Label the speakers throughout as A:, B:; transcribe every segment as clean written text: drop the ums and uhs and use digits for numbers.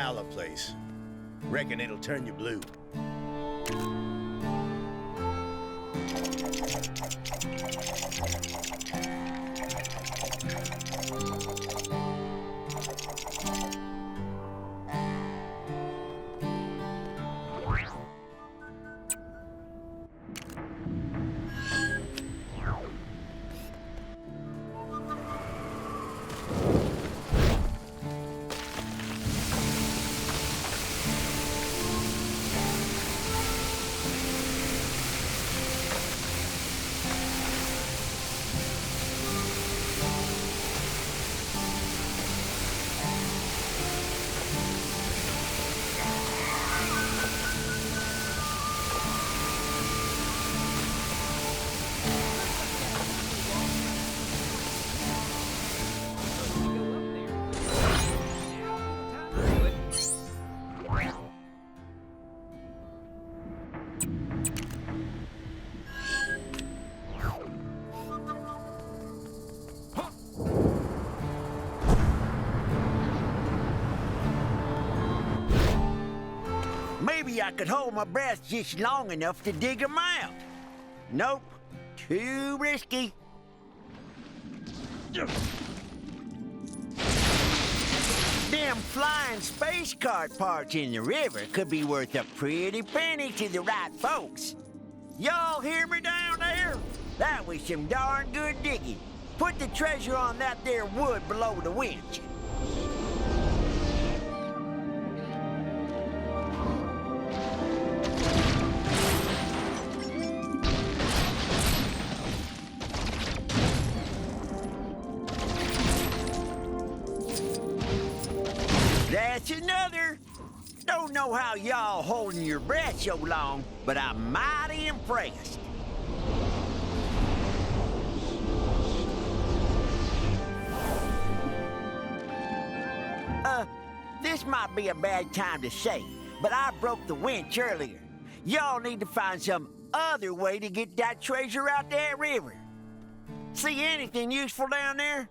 A: gala place. Reckon it'll turn you blue. Maybe I could hold my breath just long enough to dig 'em out. Nope, too risky. Them flying space cart parts in the river could be worth a pretty penny to the right folks. Y'all hear me down there? That was some darn good digging. Put the treasure on that there wood below the winch. That's another. Don't know how y'all holding your breath so long, but I'm mighty impressed. This might be a bad time to say, but I broke the winch earlier. Y'all need to find some other way to get that treasure out that river. See anything useful down there?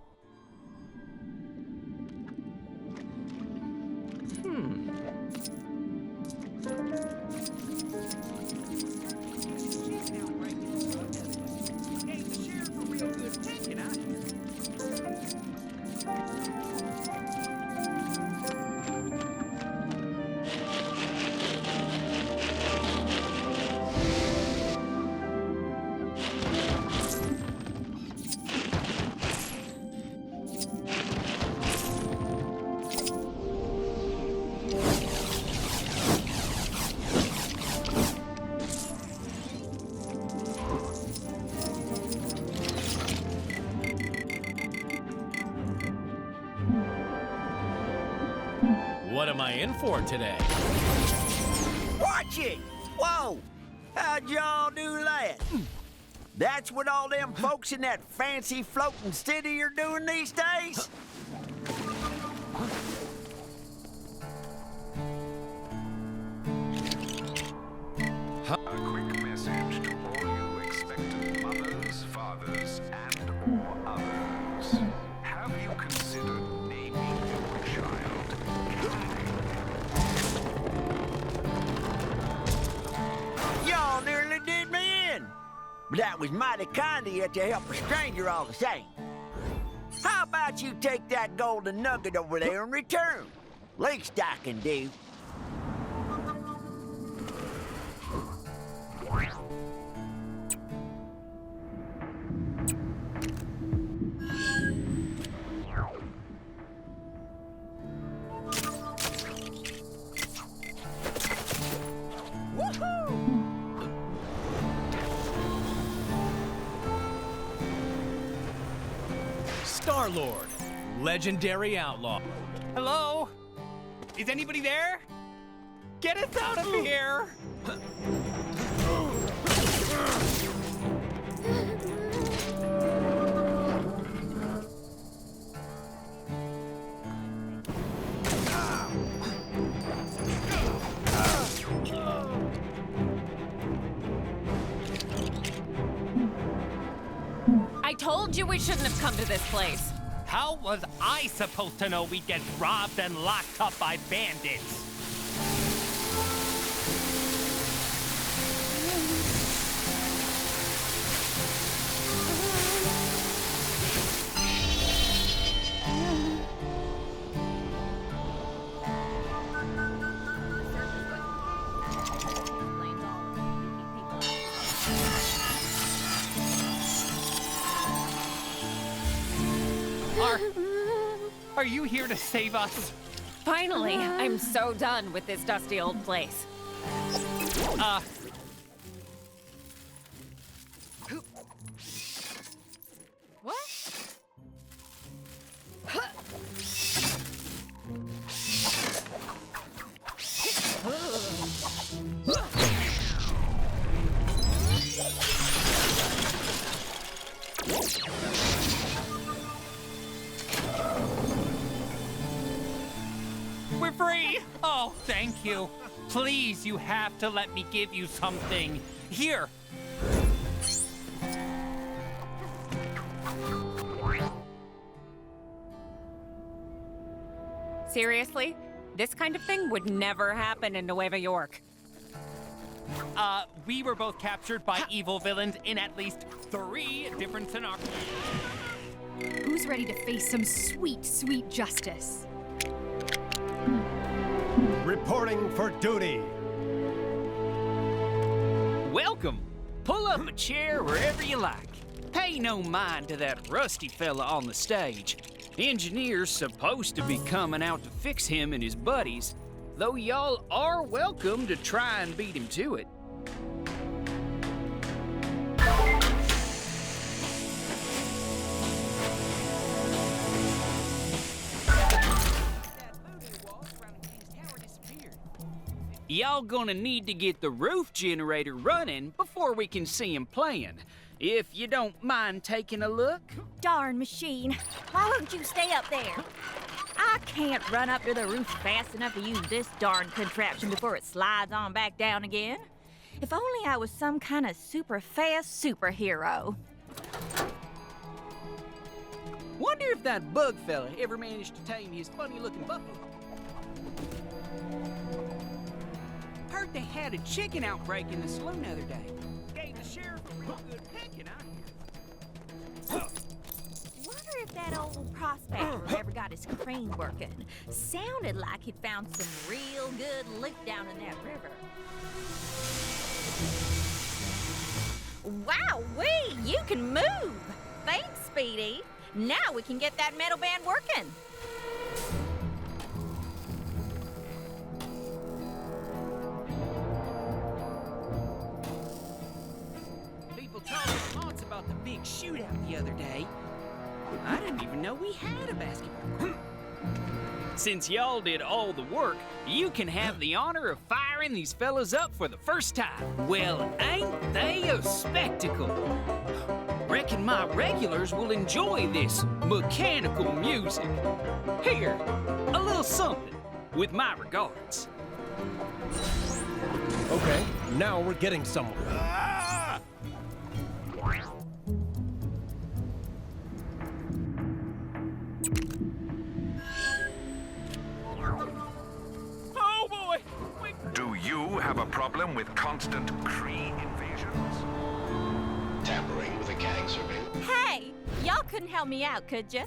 B: What am I in for today?
A: Watch it! Whoa! How'd y'all do that? That's what all them folks in that fancy floating city are doing these days?
C: A quick message to all you expectant mothers, fathers, and/or others. Have you considered naming your child?
A: Y'all nearly did me in. But that was mighty kind of you to help a stranger all the same. How about you take that golden nugget over there in return? Least I can do.
B: Star-Lord, legendary outlaw.
D: Hello? Is anybody there? Get us out of here!
E: I told you we shouldn't have come to this place.
D: How was I supposed to know we'd get robbed and locked up by bandits? Are you here to save us?
E: Finally, I'm so done with this dusty old place. What?
D: We're free! Oh, thank you. Please, you have to let me give you something. Here.
E: Seriously? This kind of thing would never happen in Nueva York.
D: We were both captured by evil villains in at least 3 different scenarios.
F: Who's ready to face some sweet, sweet justice?
G: Reporting for duty.
H: Welcome. Pull up a chair wherever you like. Pay no mind to that rusty fella on the stage. Engineer's supposed to be coming out to fix him and his buddies, though y'all are welcome to try and beat him to it. Y'all gonna need to get the roof generator running before we can see him playing. If you don't mind taking a look.
I: Darn machine. Why won't you stay up there? I can't run up to the roof fast enough to use this darn contraption before it slides on back down again. If only I was some kind of super fast superhero.
H: Wonder if that bug fella ever managed to tame his funny-looking buffalo. Heard they had a chicken outbreak in the saloon the other day. Gave the sheriff a real good picking, I hear.
I: Wonder if that old prospector ever got his crane working. Sounded like he'd found some real good loot down in that river. Wowee! You can move! Thanks, Speedy. Now we can get that metal band working.
H: People told us lots about the big shootout the other day. I didn't even know we had a basketball court. Since y'all did all the work, you can have the honor of firing these fellas up for the first time. Well, ain't they a spectacle? Reckon my regulars will enjoy this mechanical music. Here, a little something, with my regards.
G: Okay, now we're getting somewhere.
D: Oh boy!
C: Do you have a problem with constant Cree invasions?
J: Tampering with a gang surveillance.
I: Hey, y'all couldn't help me out, could ya?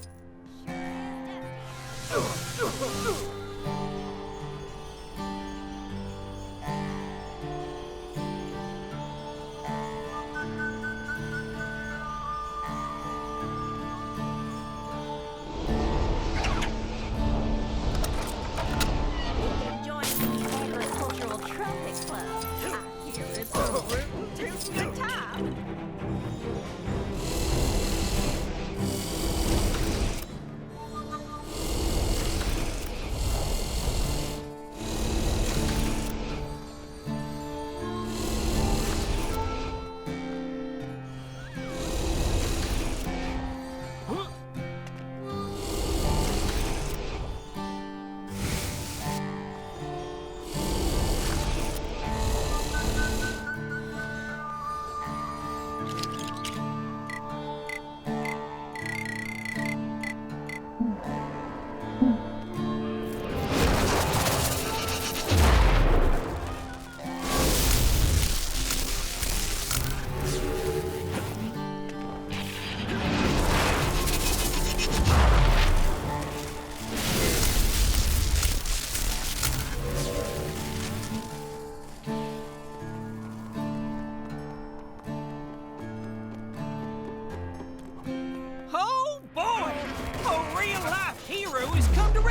I: Join the Agricultural Trumpet Club. I hear it's a rootin' good time.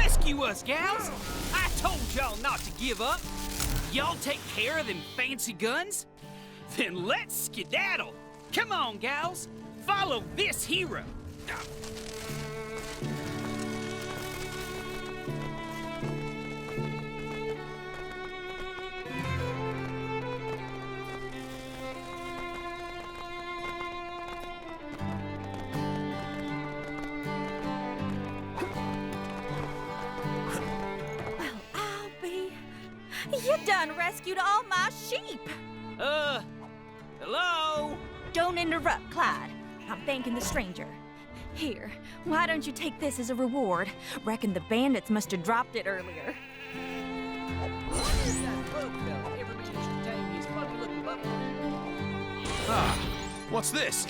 H: rescue us, gals! I told y'all not to give up. Y'all take care of them fancy guns? Then let's skedaddle. Come on, gals. Follow this hero.
I: You done rescued all my sheep.
H: Hello?
I: Don't interrupt, Clyde. I'm thanking the stranger. Here, why don't you take this as a reward? Reckon the bandits must have dropped it earlier.
K: Ah, what's this?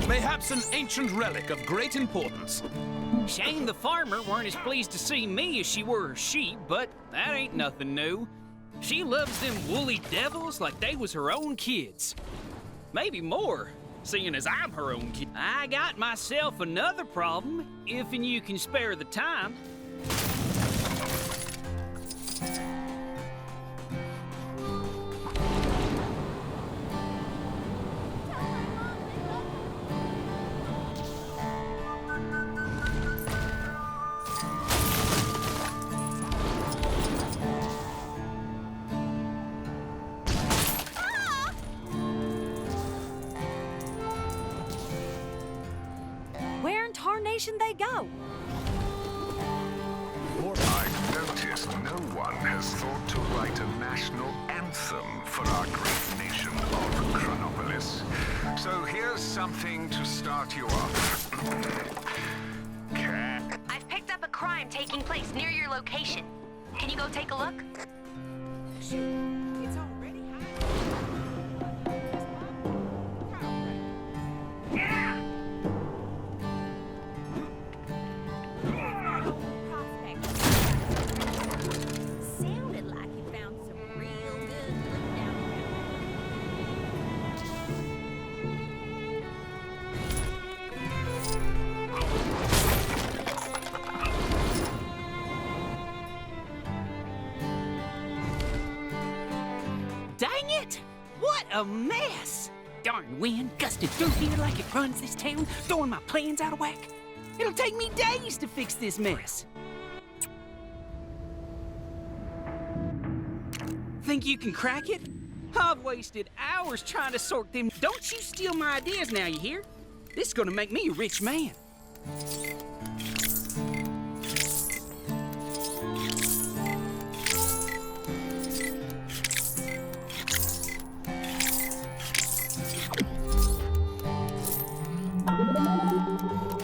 K: Mayhaps an ancient relic of great importance.
H: Shame the farmer weren't as pleased to see me as she were her sheep, but that ain't nothing new. She loves them woolly devils like they was her own kids. Maybe more, seeing as I'm her own kid. I got myself another problem, if and you can spare the time.
I: They go.
C: I've noticed no one has thought to write a national anthem for our great nation of Chronopolis. So here's something to start you off.
L: I've picked up a crime taking place near your location. Can you go take a look?
H: Shoot, it's already Dang it! What a mess! Darn wind gusted through here like it runs this town, throwing my plans out of whack. It'll take me days to fix this mess. Think you can crack it? I've wasted hours trying to sort them. Don't you steal my ideas now, you hear? This is gonna make me a rich man.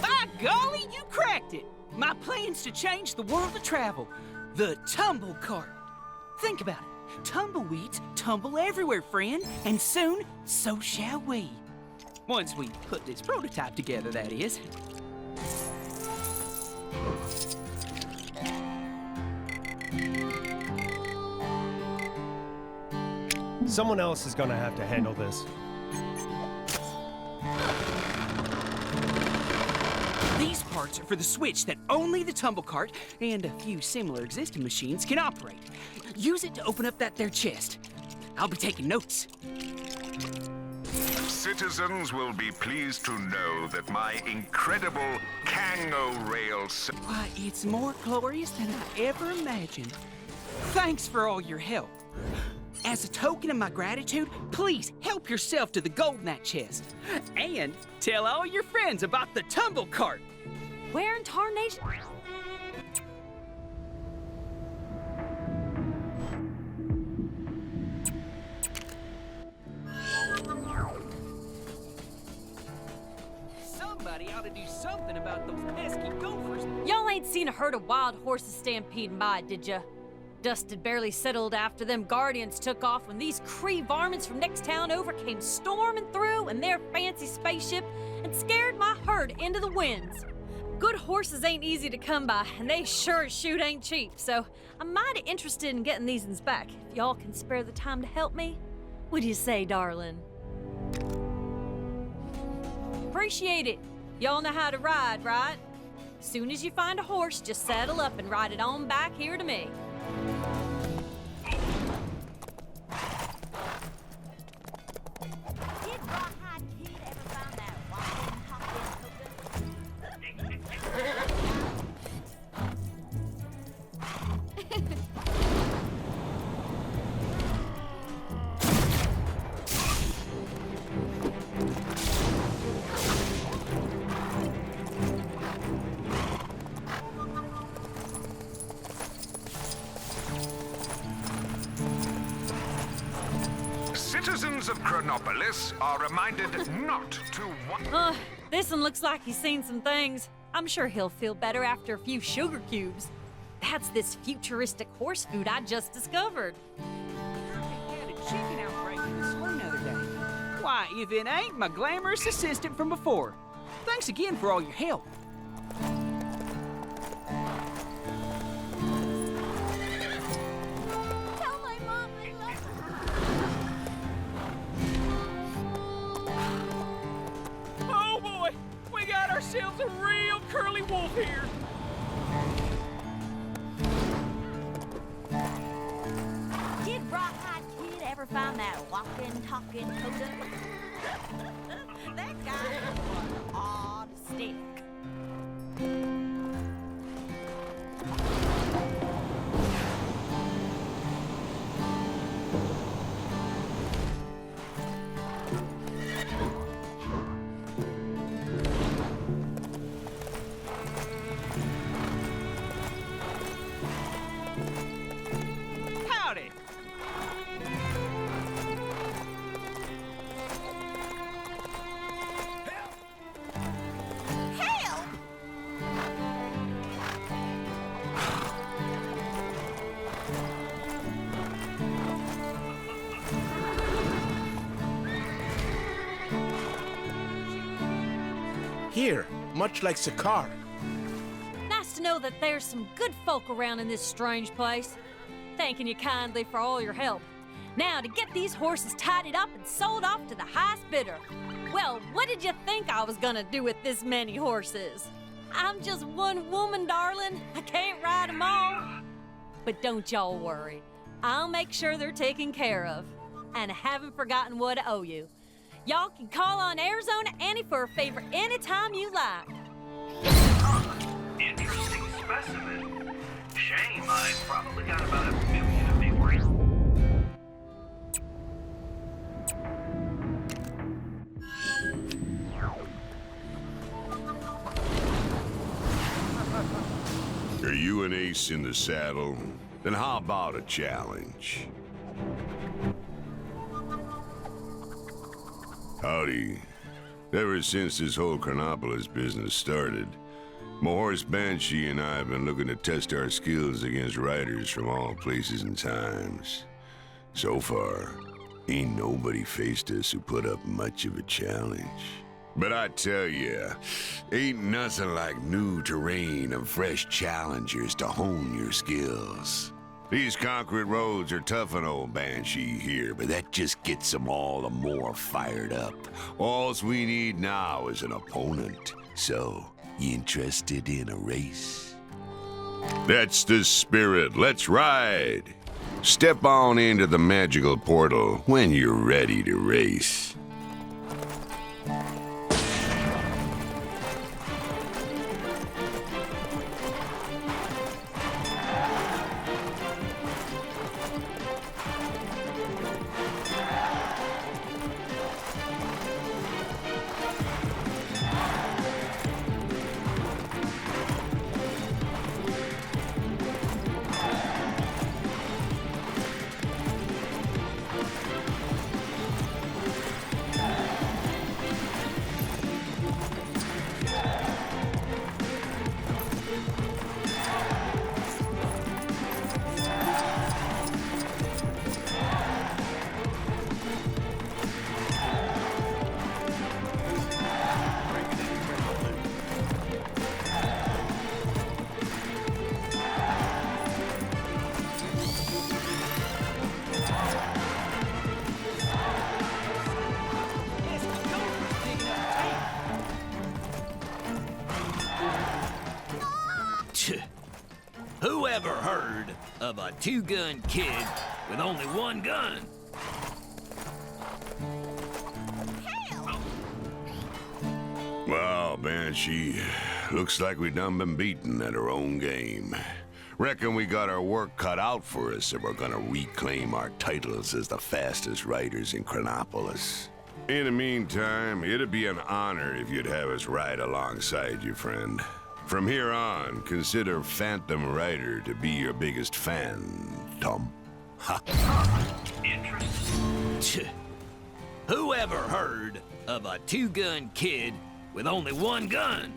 H: By golly, you cracked it! My plans to change the world of travel. The Tumblecart. Think about it. Tumbleweeds tumble everywhere, friend. And soon, so shall we. Once we put this prototype together, that is.
G: Someone else is gonna have to handle this.
H: These parts are for the switch that only the Tumblecart and a few similar existing machines can operate. Use it to open up that there chest. I'll be taking notes.
C: Citizens will be pleased to know that my incredible Kango Rail...
H: Why, it's more glorious than I ever imagined. Thanks for all your help. As a token of my gratitude, please help yourself to the gold in that chest. And tell all your friends about the Tumblecart.
I: Where in tarnation?
H: Somebody ought to do something about those pesky gophers.
F: Y'all ain't seen a herd of wild horses stampeding by, did ya? Dust had barely settled after them guardians took off when these Cree varmints from next town over came storming through in their fancy spaceship and scared my herd into the winds. Good horses ain't easy to come by, and they sure as shoot ain't cheap, so I'm mighty interested in getting these uns back. If y'all can spare the time to help me, what do you say, darling? Appreciate it. Y'all know how to ride, right? Soon as you find a horse, just saddle up and ride it on back here to me.
I: Did Rawhide Kid ever find that walking, talking
C: Citizens of Chronopolis are reminded not to
F: This one looks like he's seen some things. I'm sure he'll feel better after a few sugar cubes. That's this futuristic horse food I just discovered.
H: They had a chicken outbreak in the saloon the other day. Why, if it ain't my glamorous assistant from before. Thanks again for all your help.
I: Tell my mom I love her.
H: Oh boy, we got ourselves a real curly wolf here.
I: Did Rawhide Kid ever find that walking, talking totem? That guy was an odd stick.
H: Howdy.
I: Help!
K: Here, much like Sakar.
F: Nice to know that there's some good folk around in this strange place. Thanking you kindly for all your help. Now to get these horses tidied up and sold off to the highest bidder. Well, what did you think I was gonna do with this many horses? I'm just one woman, darling. I can't ride them all. But don't y'all worry. I'll make sure they're taken care of. And I haven't forgotten what I owe you. Y'all can call on Arizona Annie for a favor anytime you like.
J: Interesting specimen. Shame, I probably got about 1 million of me worth.
M: Are you an ace in the saddle? Then how about a challenge? Howdy. Ever since this whole Chronopolis business started, my horse Banshee and I have been looking to test our skills against riders from all places and times. So far, ain't nobody faced us who put up much of a challenge. But I tell ya, ain't nothing like new terrain and fresh challengers to hone your skills. These concrete roads are tough on old Banshee here, but that just gets them all the more fired up. Alls we need now is an opponent. So, you interested in a race? That's the spirit. Let's ride. Step on into the magical portal when you're ready to race.
H: of a two-gun kid with only one gun.
M: Wow, Banshee. Looks like we done been beaten at our own game. Reckon we got our work cut out for us if we're gonna reclaim our titles as the fastest riders in Chronopolis. In the meantime, it'd be an honor if you'd have us ride alongside you, friend. From here on, consider Phantom Rider to be your biggest fan, Tom. Ha!
H: Who ever heard of a two-gun kid with only one gun?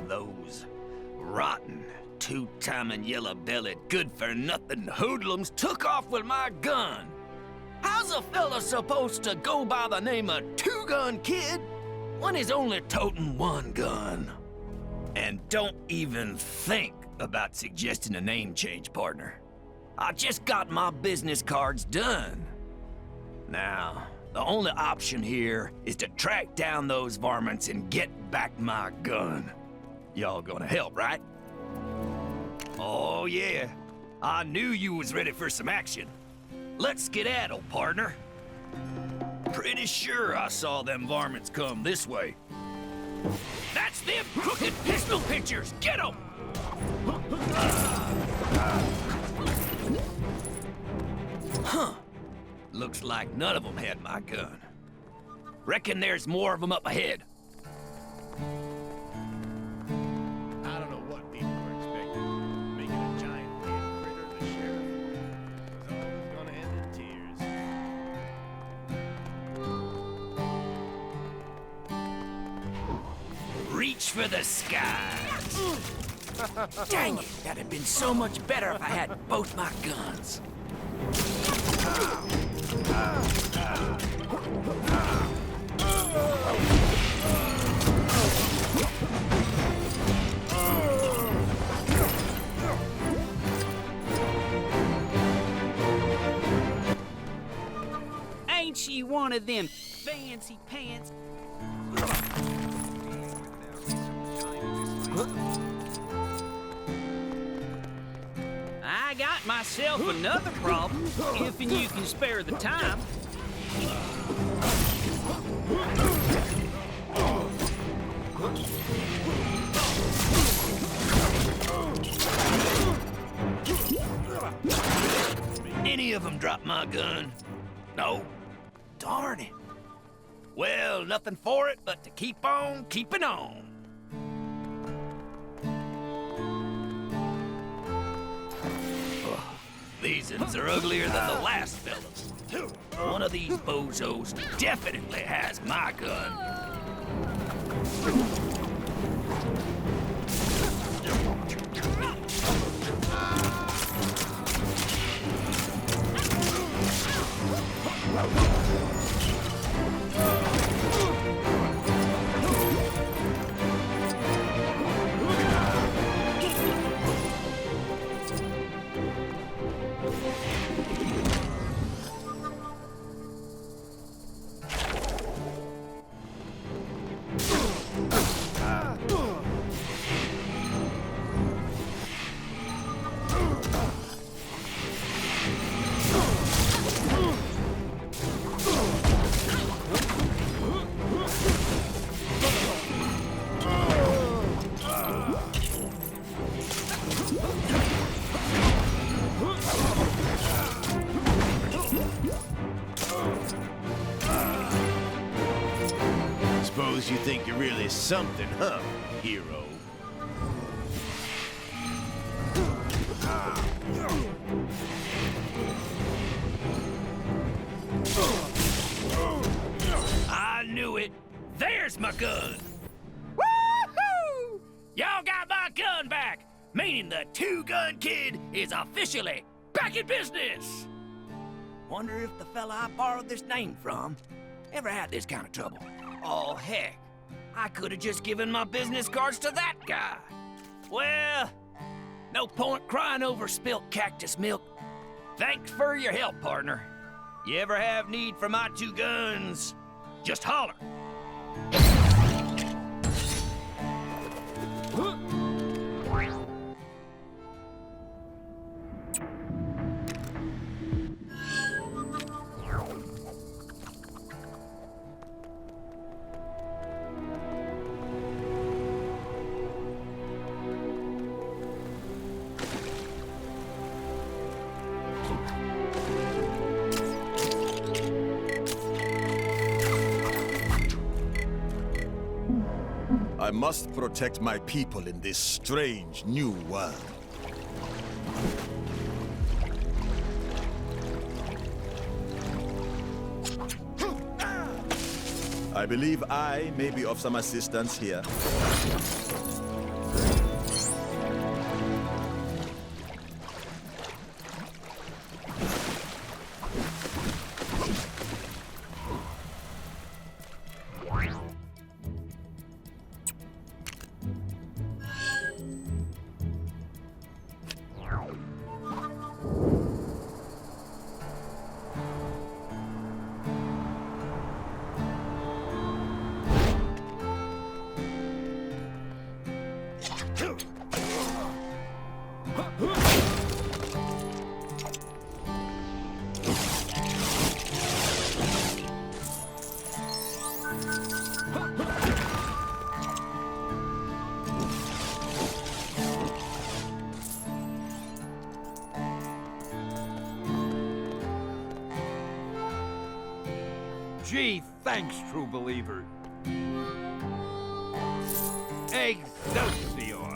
H: Those rotten, two-timing, yellow-bellied, good-for-nothing hoodlums took off with my gun. How's a fella supposed to go by the name of Two-Gun Kid when he's only toting one gun? And don't even think about suggesting a name change, partner. I just got my business cards done. Now, the only option here is to track down those varmints and get back my gun. Y'all gonna help, right? Oh, yeah. I knew you was ready for some action. Let's skedaddle, partner. Pretty sure I saw them varmints come this way. That's them crooked pistol pictures! Get 'em! Huh. Looks like none of them had my gun. Reckon there's more of them up ahead.
B: I don't know what people were expecting. Making a giant dead critter the sheriff was always gonna end in tears.
H: Reach for the skies. Dang it, that'd have been so much better if I had both my guns. Ain't she one of them fancy pants? I got myself another problem, if and you can spare the time. Any of them drop my gun? No? Darn it. Well, nothing for it but to keep on keeping on. These uns are uglier than the last fellas. One of these bozos definitely has my gun.
N: Suppose you think you're really something, huh, hero?
H: I knew it. There's my gun. Woohoo! Y'all got my gun back, meaning the Two-Gun Kid is officially back in business. Wonder if the fella I borrowed this name from ever had this kind of trouble. Oh, heck. I could have just given my business cards to that guy. Well, no point crying over spilt cactus milk. Thanks for your help, partner. You ever have need for my 2 guns, just holler.
O: I must protect my people in this strange new world. I believe I may be of some assistance here.
P: Gee, thanks, true believer. Excelsior!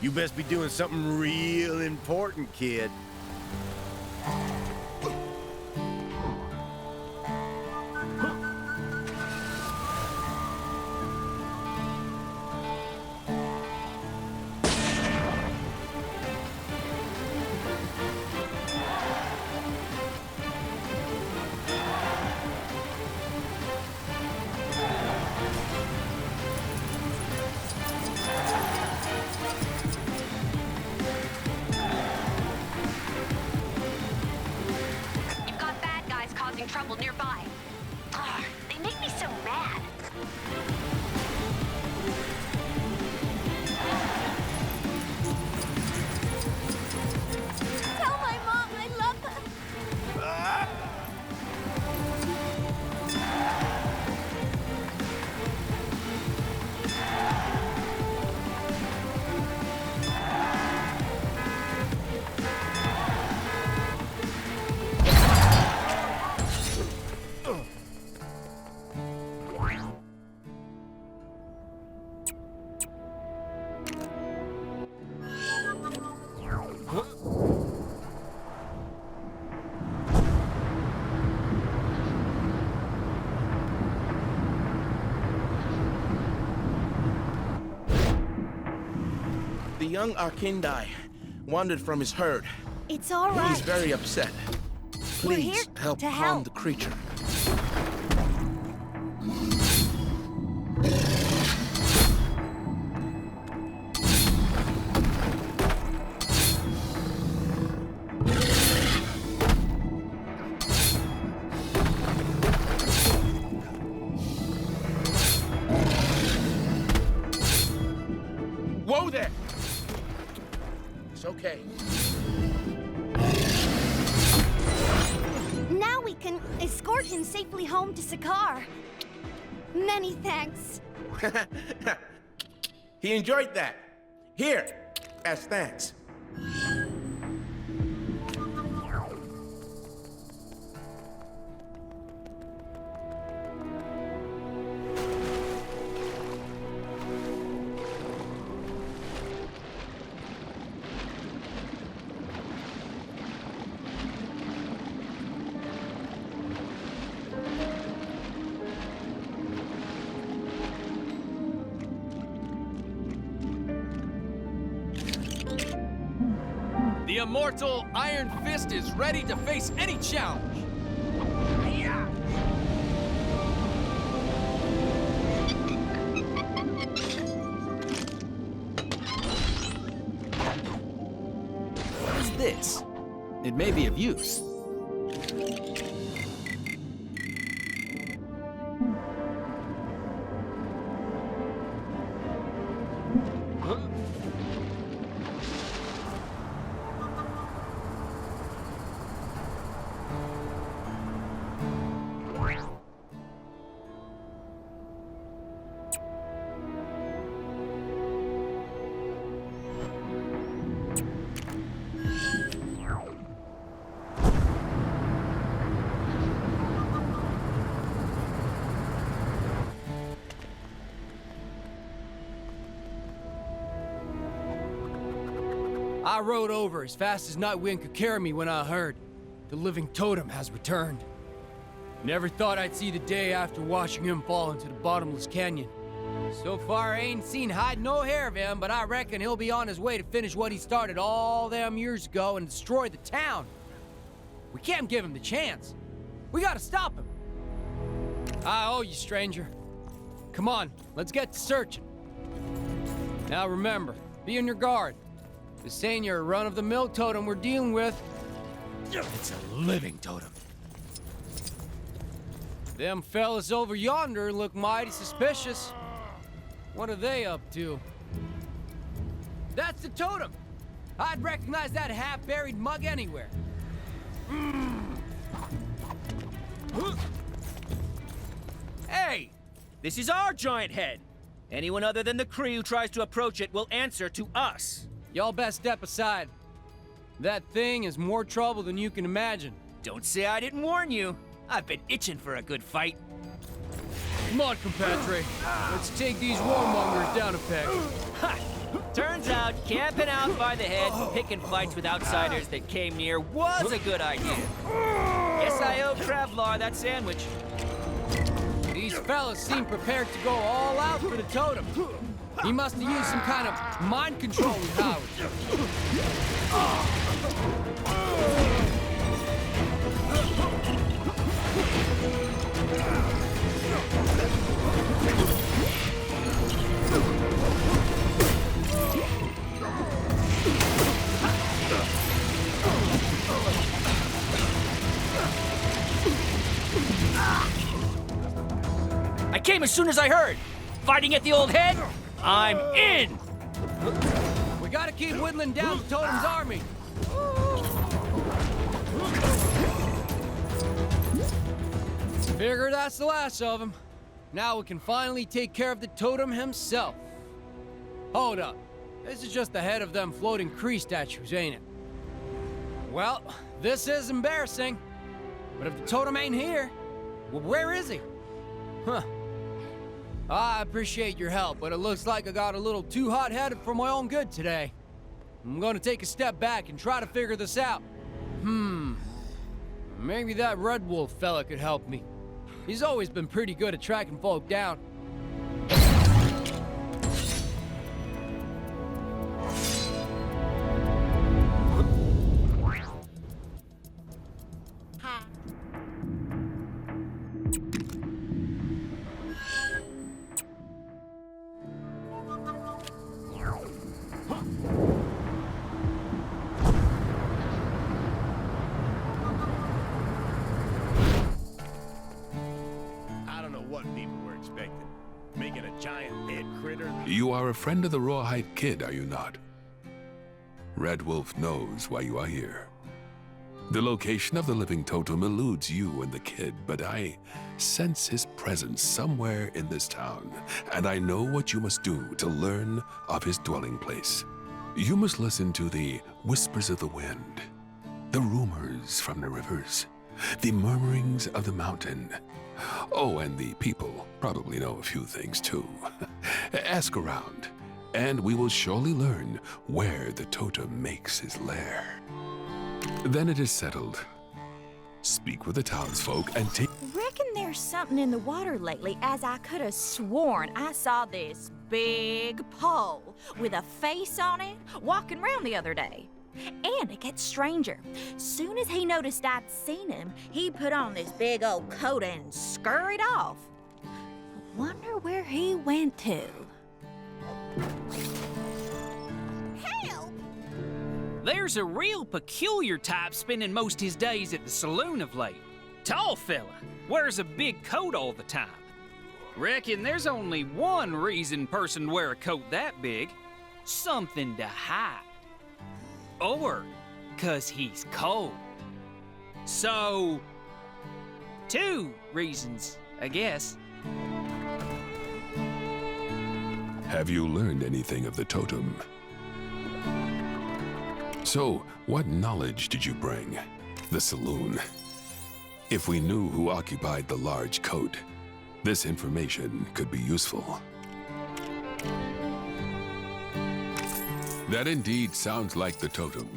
N: You best be doing something real important, kid.
L: Trouble nearby. Ugh, they make me so mad.
I: Tell my mom I love her.
Q: The young Arkindai wandered from his herd.
I: It's all right.
Q: He's very upset.
I: We're here
Q: Please help
I: to
Q: calm
I: help.
Q: the creature. Whoa there! It's okay.
I: Now we can escort him safely home to Sakar. Many thanks.
Q: He enjoyed that. Here, as thanks.
R: immortal Iron Fist is ready to face any challenge.
H: What is this? It may be of use.
R: I rode over as fast as night wind could carry me when I heard the living totem has returned. Never thought I'd see the day after watching him fall into the bottomless canyon. So far, I ain't seen hide no hair of him, but I reckon he'll be on his way to finish what he started all them years ago and destroy the town. We can't give him the chance. We gotta stop him. I owe you, stranger. Come on, let's get to searching. Now remember, be on your guard. This ain't your run-of-the-mill totem we're dealing with. It's a living totem. Them fellas over yonder look mighty suspicious. What are they up to? That's the totem! I'd recognize that half-buried mug anywhere.
H: Hey! This is our giant head! Anyone other than the Cree who tries to approach it will answer to us.
R: Y'all best step aside. That thing is more trouble than you can imagine.
H: Don't say I didn't warn you. I've been itching for a good fight.
R: Come on, compadre. Let's take these warmongers down a peg.
H: Ha! Turns out, camping out by the head and picking fights with outsiders that came near was a good idea. Guess I owe Kravlar that sandwich.
R: These fellas seem prepared to go all out for the totem. He must have used some kind of mind controlling powers.
H: I came as soon as I heard. Fighting at the old head? I'm in!
R: We gotta keep whittling down the Totem's army. Figure that's the last of them. Now we can finally take care of the Totem himself. Hold up. This is just the head of them floating Cree statues, ain't it? Well, this is embarrassing. But if the Totem ain't here, well, where is he? Huh. I appreciate your help, but it looks like I got a little too hot-headed for my own good today. I'm gonna take a step back and try to figure this out. Maybe that Red Wolf fella could help me. He's always been pretty good at tracking folk down.
K: You are a friend of the Rawhide Kid, are you not? Red Wolf knows why you are here. The location of the living totem eludes you and the kid, but I sense his presence somewhere in this town, and I know what you must do to learn of his dwelling place. You must listen to the whispers of the wind, the rumors from the rivers, the murmurings of the mountain. Oh, and the people probably know a few things too. Ask around, and we will surely learn where the totem makes his lair. Then it is settled. Speak with the townsfolk and take...
I: Reckon there's something in the water lately, as I could have sworn I saw this big pole with a face on it walking around the other day. And it gets stranger. Soon as he noticed I'd seen him, he put on this big old coat and scurried off. Wonder where he went to.
H: Help! There's a real peculiar type spending most his days at the saloon of late. Tall fella, wears a big coat all the time. Reckon there's only one reason person wear a coat that big. Something to hide. Or 'cause he's cold. So, 2 reasons, I guess.
K: Have you learned anything of the totem? So, what knowledge did you bring? The saloon. If we knew who occupied the large coat, this information could be useful. That indeed sounds like the totem.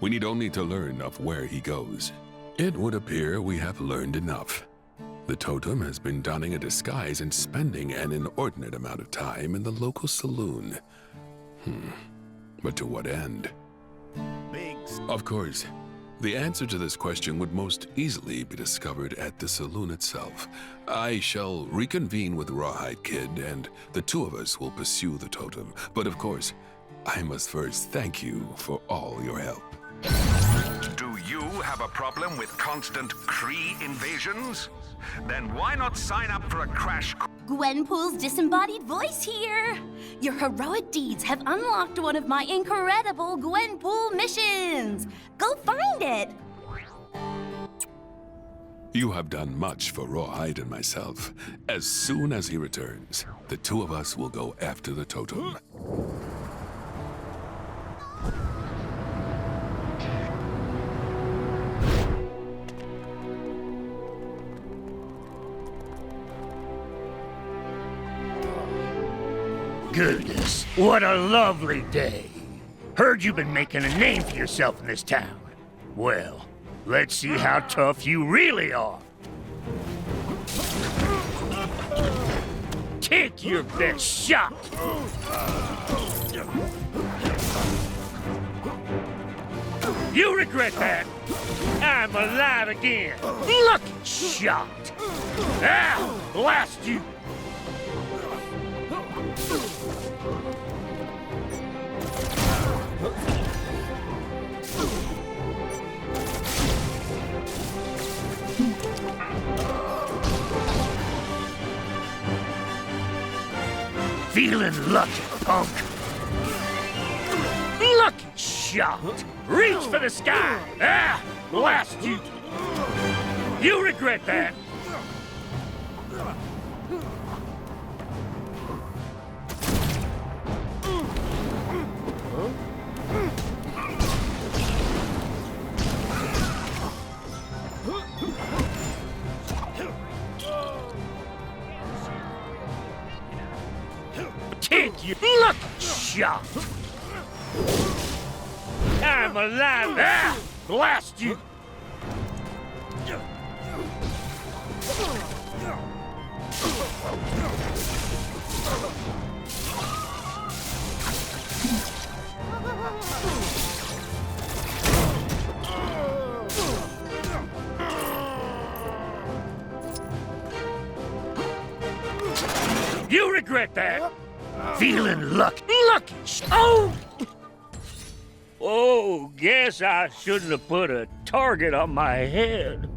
K: We need only to learn of where he goes. It would appear we have learned enough. The totem has been donning a disguise and spending an inordinate amount of time in the local saloon. But to what end? Of course, the answer to this question would most easily be discovered at the saloon itself. I shall reconvene with Rawhide Kid, and the 2 of us will pursue the totem. But of course, I must first thank you for all your help.
C: Do you have a problem with constant Cree invasions? Then why not sign up for a crash course?
S: Gwenpool's disembodied voice here! Your heroic deeds have unlocked one of my incredible Gwenpool missions! Go find it!
K: You have done much for Rawhide and myself. As soon as he returns, the 2 of us will go after the totem.
T: Goodness, what a lovely day. Heard you've been making a name for yourself in this town. Well, let's see how tough you really are. Take your best shot. You regret that. I'm alive again. Lucky shot. Ah, blast you. Feeling lucky, punk. Lucky shot. Reach for the sky. Ah, blast you. You regret that. Take your lucky shot! I'm alive! Ah! Blast you! You regret that! Feeling lucky. Oh! Oh, guess I shouldn't have put a target on my head.